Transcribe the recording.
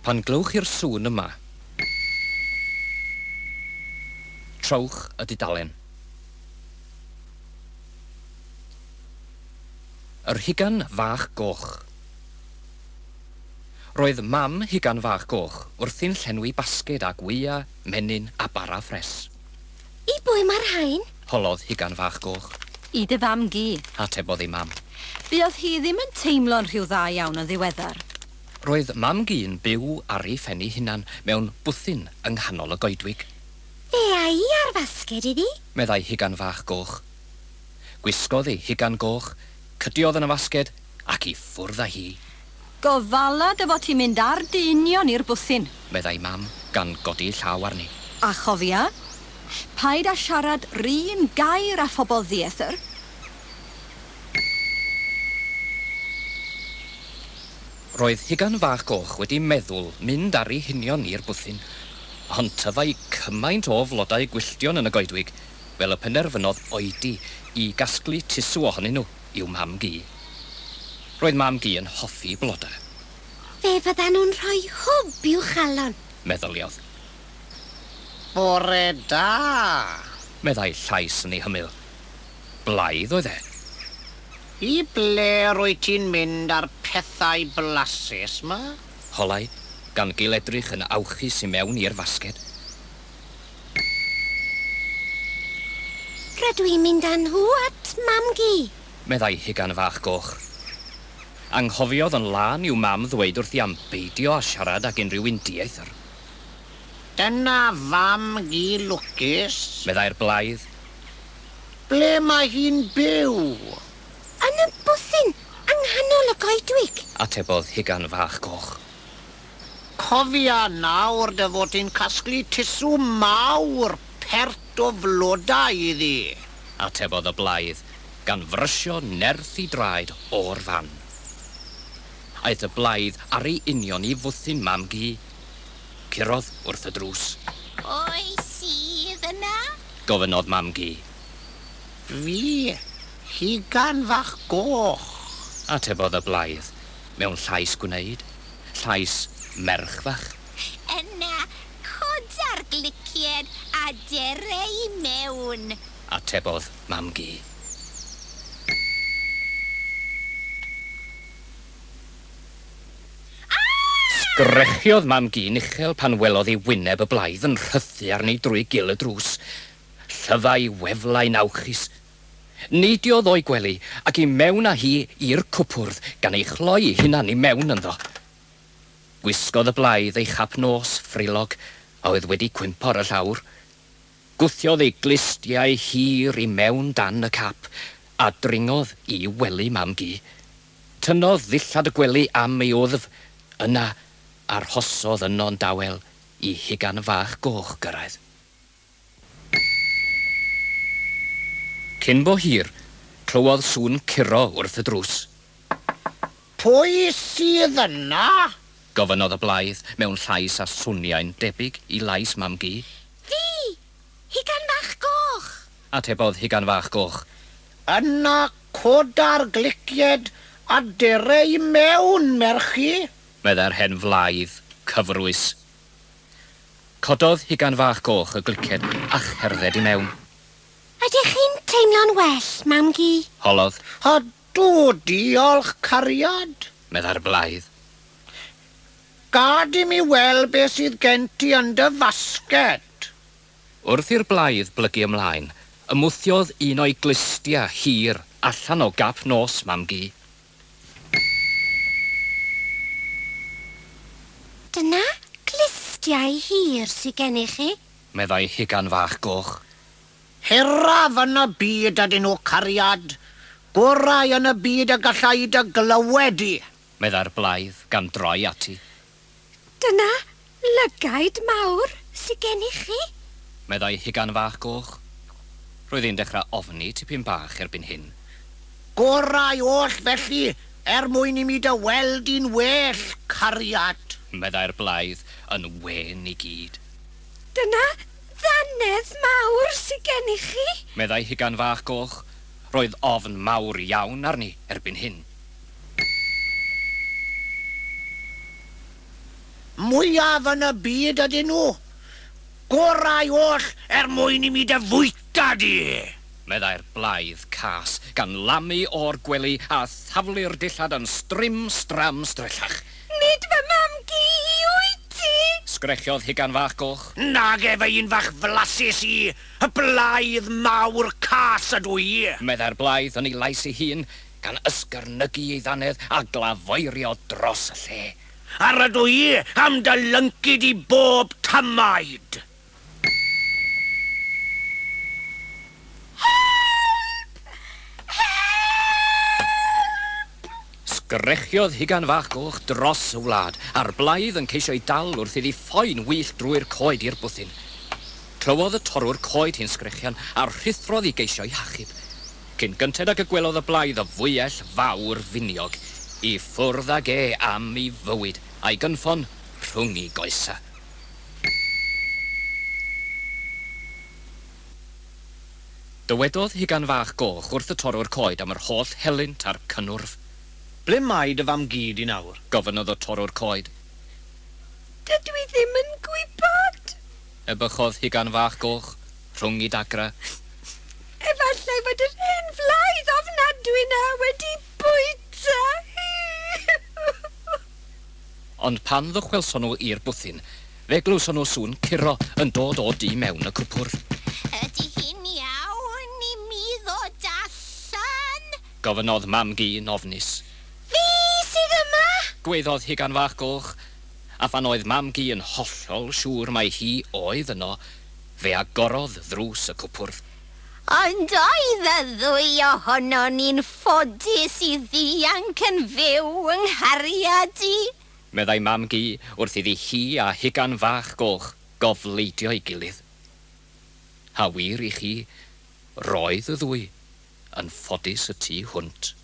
Pan glywch i'r sŵn yma, trowch y dudalen. Yr Hugan Fach Goch. Roedd mam Hugan Fach Goch wrthi'n llenwi basged â gwyau, menyn a bara ffres. I bwy mae'r rhain? Holodd Hugan Fach Goch. I dy fam gi. Atebodd ei mam. Buodd hi ddim yn teimlo'n rhyw dda iawn yn ddiweddar. Roedd mam gi'n byw ar ei phenni hunan mewn bwthyn yng nghanol y goedwig. Fe a i ar fasged iddi? Meddai Hugan Fach Goch. Gwisgodd ei Hugan Goch, cydiodd yn y fasged ac i ffwrdd â hi. Gofala dy fod ti'n mynd ar dynion i'r bwthyn. Meddai mam gan godi llaw arni. A chofia, paid â siarad run gair a phobl ddiethyr. Roedd Hugan Fach Goch wedi meddwl mynd ar ei hunion i'r bwthyn, ond tyfai cymaint o flodau gwylltion yn y goedwig, fel y penderfynodd oedi i gasglu tisw ohonyn nhw i'w mam gi. Roedd mam gi yn hoffi blodau. Fe fyddan nhw'n rhoi hwb i'w chalon. Meddyliodd. Bore da. Meddai llais yn ei hymyl. Blaidd oedd e. I ble rwy ti'n mynd ar pethau blasus ma? Holai, gan gael edrych yn awchus i mewn i'r fasged. Rydw i'n mynd â nhw at mam gi. Meddai Hugan Fach Goch. Anghofiodd yn lan i'w mam ddweud wrth i am beidio a siarad ag unrhyw indieithr. Dyna fam gi lwcus. Meddai'r blaidd. Ble mae hi'n byw? Yn y bwthyn, yng nghanol y goedwig. Atebodd Hugan Fach Goch. Cofia nawr dy fod ti'n casglu tisw mawr pert o flodau iddi. Atebodd y blaidd, gan frysio nerth i draed o'r fan. Aeth y blaidd ar ei union i fwthyn mam gi. Curodd wrth y drws. O'i sydd yna? Gofynodd mam gi. Fi, Hugan Fach Goch. Atebodd y blaidd, mewn llais gwneud, llais merchfach. Yna, coda'r glicied a derau mewn. Atebodd mam gi. Sgrechiodd mam gi'n uchel pan welodd ei wyneb y blaidd yn rhythu arni drwy gil y drws. Llyfau weflau'n awchus. Neidiodd o'i gwely ac i mewn â hi i'r cwpwrdd gan ei chloi ei hunan i mewn ynddo. Gwisgodd y blaidd ei chap nos ffrilog a oedd wedi cwympo'r y llawr. Gwthiodd ei glistiau hir i mewn dan y cap a dringodd i wely mam gi. Tynnodd ddillad y gwely am ei wddf, yna arhosodd yno'n dawel i Hugan Fach Goch gyrraedd. Cyn bo hir, clywodd sŵn curo wrth y drws. Pwy sydd yna? Gofynodd y blaidd mewn llais a sŵniau'n debyg i lais mam gi. Fi, Hugan Fach Goch. Atebodd Hugan Fach Goch. Yna coda'r glicied a derau mewn, merchi. Meddai'r hen flaidd, cyfrwys. Cododd Hugan Fach Goch y gliced a cherdded i mewn. Ydych chi'n teimlo'n well, mam gi? Holodd, Ydw, diolch cariad. meddai'r blaidd. Gad i mi weld beth sydd gen ti yn dy fasged. Wrth i'r blaidd blygu ymlaen, ymwthiodd un o'i glistia hir allan o gap nos mam gi. Dyna glistiau hir sydd gennych chi? Meddai Hugan Fach Goch. Hiraf yn y byd ydyn nhw cariad. Gorau yn y byd y gallai dy glywed i. Meddai'r blaidd gan droi ati. Dyna lygaid mawr sydd gennych chi? Meddai Hugan Fach Goch. Roedd hi'n dechrau ofni tipyn bach erbyn hyn. Gorau oll felly, mwyn i mi dy weld i'n well, cariad. Meddai'r blaidd yn wen i gyd. Dyna ddannedd mawr sydd gennych chi? Meddai Hugan Fach Goch. Roedd ofn mawr iawn arni erbyn hyn. Mwyaf yn y byd ydyn nhw. Gorau oll mwyn I mi dy fwyta di. Meddai'r blaidd cas gan lamu o'r gwely a thaflu'r dillad yn strim stram strellach. Nid fy mam-gi wyt ti? Sgrechiodd Hugan Fach Goch. Nag efo un fach flasus I, y blaidd mawr cas ydw I. Meddai'r blaidd yn ei lais ei hun gan ysgyrnygu ei ddannedd a glafoerio dros y lle. Ar ydw I am dy lyncyd I bob tamaid. Sgrechiodd Hugan Fach Goch dros y wlad, a'r blaidd yn ceisio ei dal wrth iddi ffoen wyll drwy'r coed i'r bwthyn. Clywodd y torwr coed hi'n sgrechian a rhithrodd I geisio ei hachub. Cyn gynted ag y gwelodd y blaidd o fwyell fawr finiog, I ffwrdd ag am ei fywyd, a'i gynffon rhwng ei goesa. Dywedodd Hugan Fach Goch wrth y torwr coed am yr holl helynt a'r cynnwrf. Ble mae dy fam gyd I nawr? Gofynodd y torwr coed. Dydw I ddim yn gwybod. Ebychodd Hugan Fach Goch rhwng ei dagra. Efallai fod yr hen flaidd ofnadwy na wedi bwyta. Ond pan ddychwelson nhw i'r bwthyn, fe glwson nhw sŵn curo yn dod o di mewn y cwpwr. Ydy hi'n iawn I mi ddod allan? Gofynodd mam-gi yn ofnus. Fi sydd yma? Gweiddodd Hugan Fach Goch, a phan oedd mam-gi yn hollol siŵr mai hi oedd yno, fe agorodd ddrws y cwpwr. Ond oedd y ddwy ohono ni'n ffodus I ddianc yn fyw yng nghariad I? Meddai mam-gi wrth iddi hi a Hugan Fach Goch gofleidio ei gilydd. A wir I chi, roedd y ddwy yn ffodus y tu hwnt.